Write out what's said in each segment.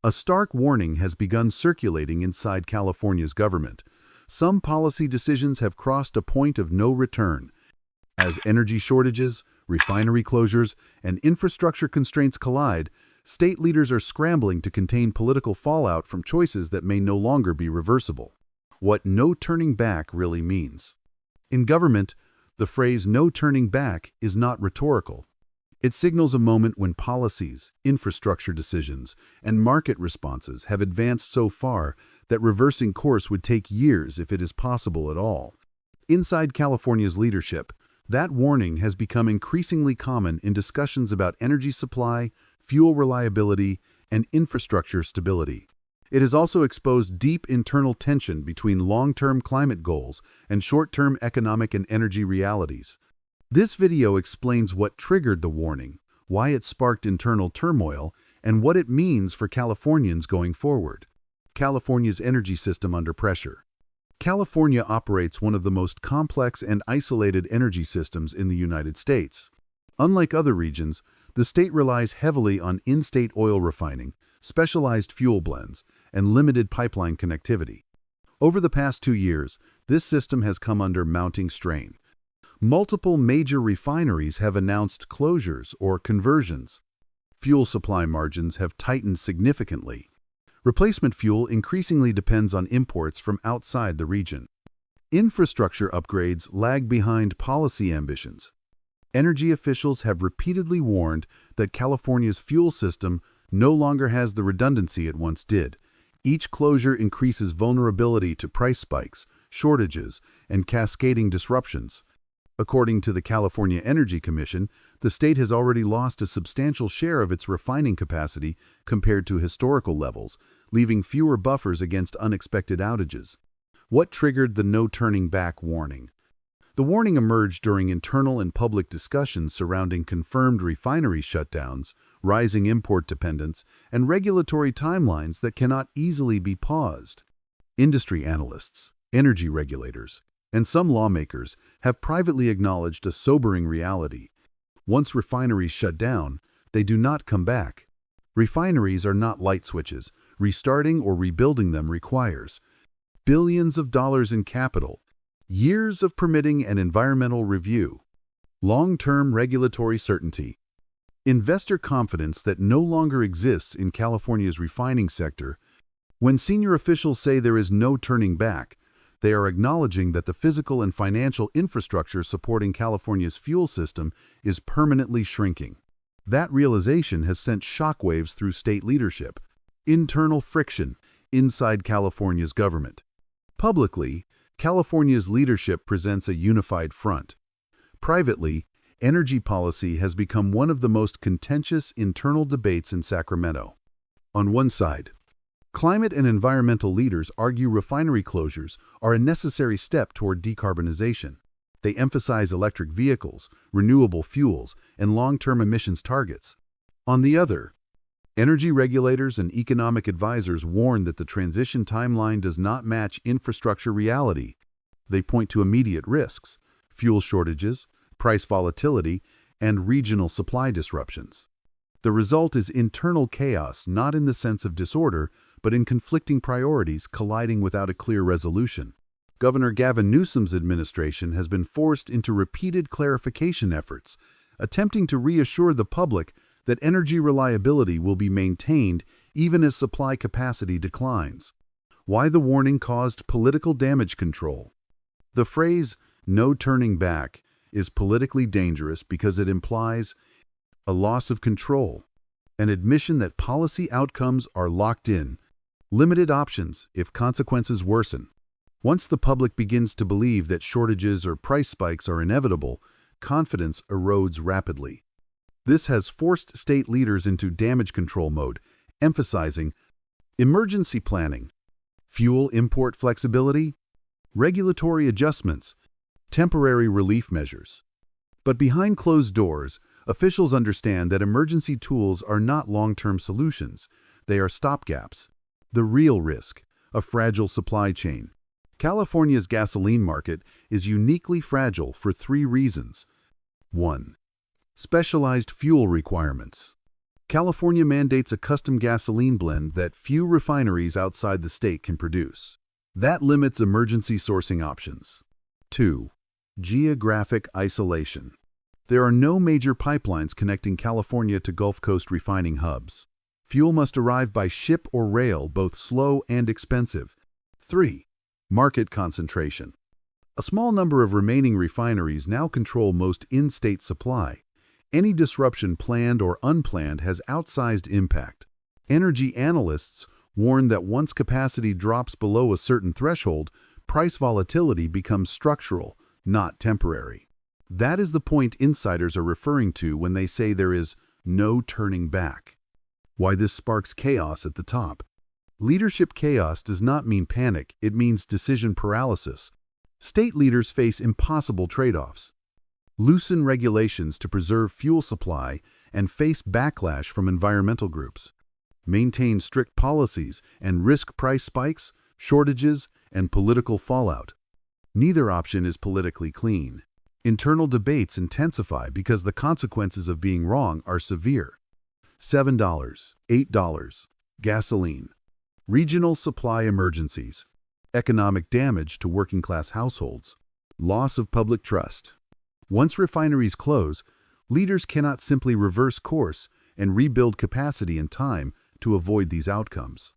A stark warning has begun circulating inside California's government. Some policy decisions have crossed a point of no return. As energy shortages, refinery closures, and infrastructure constraints collide, state leaders are scrambling to contain political fallout from choices that may no longer be reversible. What no turning back really means. In government, the phrase no turning back is not rhetorical. It signals a moment when policies, infrastructure decisions, and market responses have advanced so far that reversing course would take years if it is possible at all. Inside California's leadership, that warning has become increasingly common in discussions about energy supply, fuel reliability, and infrastructure stability. It has also exposed deep internal tension between long-term climate goals and short-term economic and energy realities. This video explains what triggered the warning, why it sparked internal turmoil, and what it means for Californians going forward. California's energy system under pressure. California operates one of the most complex and isolated energy systems in the United States. Unlike other regions, the state relies heavily on in-state oil refining, specialized fuel blends, and limited pipeline connectivity. Over the past 2 years, this system has come under mounting strain. Multiple major refineries have announced closures or conversions. Fuel supply margins have tightened significantly. Replacement fuel increasingly depends on imports from outside the region. Infrastructure upgrades lag behind policy ambitions. Energy officials have repeatedly warned that California's fuel system no longer has the redundancy it once did. Each closure increases vulnerability to price spikes, shortages, and cascading disruptions. According to the California Energy Commission, the state has already lost a substantial share of its refining capacity compared to historical levels, leaving fewer buffers against unexpected outages. What triggered the no turning back warning? The warning emerged during internal and public discussions surrounding confirmed refinery shutdowns, rising import dependence, and regulatory timelines that cannot easily be paused. Industry analysts, energy regulators, and some lawmakers have privately acknowledged a sobering reality. Once refineries shut down, they do not come back. Refineries are not light switches. Restarting or rebuilding them requires billions of dollars in capital, years of permitting and environmental review, long-term regulatory certainty, investor confidence that no longer exists in California's refining sector. When senior officials say there is no turning back, they are acknowledging that the physical and financial infrastructure supporting California's fuel system is permanently shrinking. That realization has sent shockwaves through state leadership. Internal friction inside California's government. Publicly, California's leadership presents a unified front. Privately, energy policy has become one of the most contentious internal debates in Sacramento. On one side, climate and environmental leaders argue refinery closures are a necessary step toward decarbonization. They emphasize electric vehicles, renewable fuels, and long-term emissions targets. On the other, energy regulators and economic advisors warn that the transition timeline does not match infrastructure reality. They point to immediate risks, fuel shortages, price volatility, and regional supply disruptions. The result is internal chaos, not in the sense of disorder, but in conflicting priorities colliding without a clear resolution. Governor Gavin Newsom's administration has been forced into repeated clarification efforts, attempting to reassure the public that energy reliability will be maintained even as supply capacity declines. Why the warning caused political damage control? The phrase, no turning back, is politically dangerous because it implies a loss of control, an admission that policy outcomes are locked in, limited options if consequences worsen. Once the public begins to believe that shortages or price spikes are inevitable, confidence erodes rapidly. This has forced state leaders into damage control mode, emphasizing emergency planning, fuel import flexibility, regulatory adjustments, temporary relief measures. But behind closed doors, officials understand that emergency tools are not long-term solutions. They are stopgaps. The real risk, a fragile supply chain. California's gasoline market is uniquely fragile for 3 reasons. 1. Specialized fuel requirements. California mandates a custom gasoline blend that few refineries outside the state can produce. That limits emergency sourcing options. 2. Geographic isolation. There are no major pipelines connecting California to Gulf Coast refining hubs. Fuel must arrive by ship or rail, both slow and expensive. 3. Market concentration. A small number of remaining refineries now control most in-state supply. Any disruption, planned or unplanned, has outsized impact. Energy analysts warn that once capacity drops below a certain threshold, price volatility becomes structural, not temporary. That is the point insiders are referring to when they say there is no turning back. Why this sparks chaos at the top. Leadership chaos does not mean panic, it means decision paralysis. State leaders face impossible trade-offs. Loosen regulations to preserve fuel supply and face backlash from environmental groups. Maintain strict policies and risk price spikes, shortages, and political fallout. Neither option is politically clean. Internal debates intensify because the consequences of being wrong are severe. $7, $8, gasoline. Regional supply emergencies. Economic damage to working-class households. Loss of public trust. Once refineries close, leaders cannot simply reverse course and rebuild capacity in time to avoid these outcomes.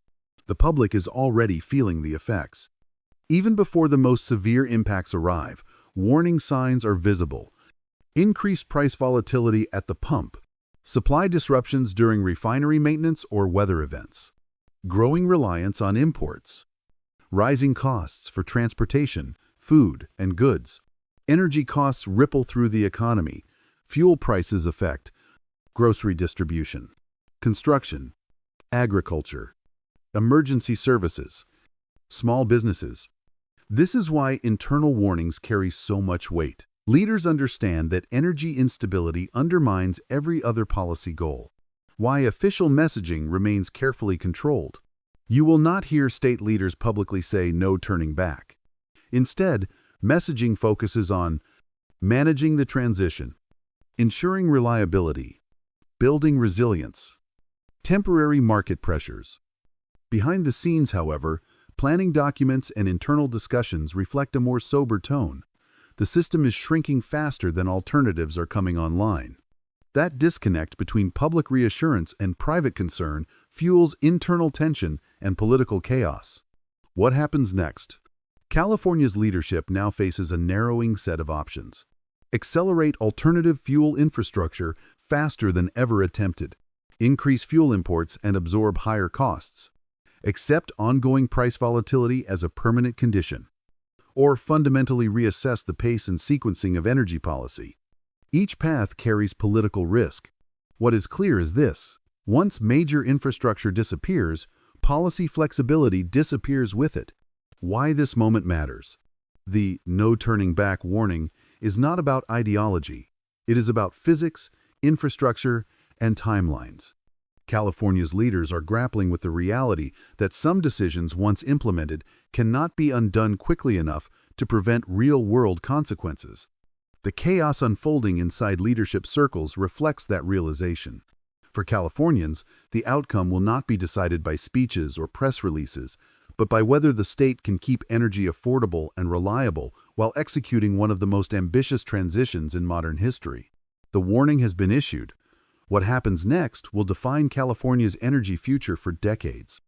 The public is already feeling the effects. Even before the most severe impacts arrive, warning signs are visible. Increased price volatility at the pump, supply disruptions during refinery maintenance or weather events, growing reliance on imports, rising costs for transportation, food, and goods. Energy costs ripple through the economy. Fuel prices affect grocery distribution, construction, agriculture, emergency services, small businesses. This is why internal warnings carry so much weight. Leaders understand that energy instability undermines every other policy goal. Why official messaging remains carefully controlled. You will not hear state leaders publicly say no turning back. Instead, messaging focuses on managing the transition, ensuring reliability, building resilience, temporary market pressures. Behind the scenes, however, planning documents and internal discussions reflect a more sober tone. The system is shrinking faster than alternatives are coming online. That disconnect between public reassurance and private concern fuels internal tension and political chaos. What happens next? California's leadership now faces a narrowing set of options. Accelerate alternative fuel infrastructure faster than ever attempted. Increase fuel imports and absorb higher costs. Accept ongoing price volatility as a permanent condition, or fundamentally reassess the pace and sequencing of energy policy. Each path carries political risk. What is clear is this: once major infrastructure disappears, policy flexibility disappears with it. Why this moment matters. The no turning back warning is not about ideology. It is about physics, infrastructure, and timelines. California's leaders are grappling with the reality that some decisions once implemented cannot be undone quickly enough to prevent real-world consequences. The chaos unfolding inside leadership circles reflects that realization. For Californians, the outcome will not be decided by speeches or press releases, but by whether the state can keep energy affordable and reliable while executing one of the most ambitious transitions in modern history. The warning has been issued. What happens next will define California's energy future for decades.